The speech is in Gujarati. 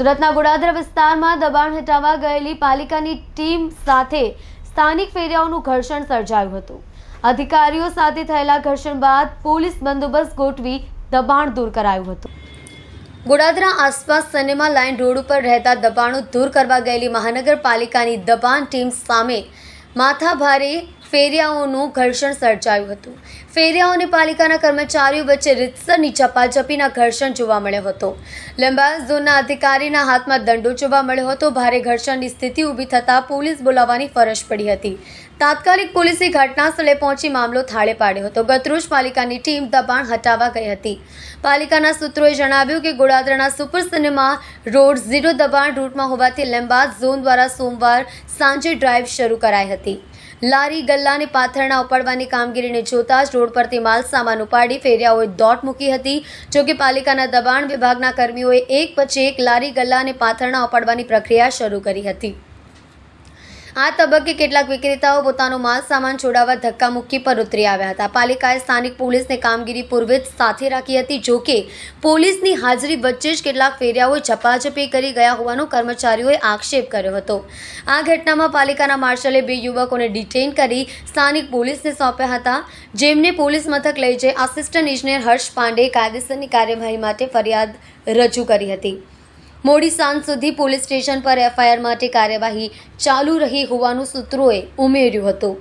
સુરતના ગોડાદરા વિસ્તારમાં દબાણ હટાવવા ગયેલી પાલિકાની ટીમ સાથે સ્થાનિક ફેરિયાઓનું ઘર્ષણ સર્જાયું હતું। અધિકારીઓ સાથે થયેલા ઘર્ષણ બાદ પોલીસ બંદોબસ્ત ગોઠવી દબાણ દૂર કરાયું હતું। ગોડાદરા આસપાસ સિનેમા લાઇન રોડ ઉપર રહેતા દબાણો દૂર કરવા ગયેલી મહાનગરપાલિકાની દબાણ ટીમ સામે માથાભારે ફેરિયાઓનું ઘર્ષણ સર્જાયું હતું। ફેરિયાઓ અને પાલિકાના કર્મચારીઓ વચ્ચે રીતસરની ઝપાઝપીના ઘર્ષણ જોવા મળ્યો હતો। લિંબાયત ઝોનના અધિકારીના હાથમાં દંડો જોવા મળ્યો હતો। ભારે ઘર્ષણની સ્થિતિ ઊભી થતાં પોલીસ બોલાવવાની ફરજ પડી હતી। તાત્કાલિક પોલીસે ઘટના સ્થળે પહોંચી મામલો થાળે પાડ્યો હતો। ગતરોજ પાલિકાની ટીમ દબાણ હટાવવા ગઈ હતી। પાલિકાના સૂત્રોએ જણાવ્યું કે ગોડાદરાના સુપર સિનેમા રોડ 0 દબાણ રૂટમાં હોવાથી લિંબાયત ઝોન દ્વારા સોમવાર સાંજે ડ્રાઈવ શરૂ કરાઈ હતી। લારી ગલ્લા અને પાથરણા ઉપાડવાની કામગીરીને જોતા જ રોડ પરથી માલ સામાન ઉપાડી ફેરિયાઓએ દોટ મૂકી હતી। જોકે પાલિકાના દબાણ વિભાગના કર્મીઓએ એક પછી એક લારી ગલ્લા અને પાથરણા ઉપાડવાની પ્રક્રિયા શરૂ કરી હતી। આ તબક્કે કેટલાક વિક્રેતાઓ પોતાનો માલ સામાન છોડાવવા ધક્કામુક્કી પર ઉતરી આવ્યા હતા। પાલિકાએ સ્થાનિક પોલીસને કામગીરી પૂર્વે જ સાથે રાખી હતી। જોકે પોલીસની હાજરી વચ્ચે જ કેટલાક ફેરિયાઓએ ઝપાઝપી કરી ગયા હોવાનો કર્મચારીઓએ આક્ષેપ કર્યો હતો। આ ઘટનામાં પાલિકાના માર્શલે 2 યુવકોને ડિટેઇન કરી સ્થાનિક પોલીસને સોંપ્યા હતા, જેમને પોલીસ મથક લઈ જઈ આસિસ્ટન્ટ ઇજનેર હર્ષ પાંડે કાયદેસરની કાર્યવાહી માટે ફરિયાદ રજૂ કરી હતી। મોડી સાંજ સુધી પોલીસ સ્ટેશન પર એફઆઈઆર માટે કાર્યવાહી ચાલુ રહી હોવાનું સૂત્રોએ ઉમેર્યું હતું।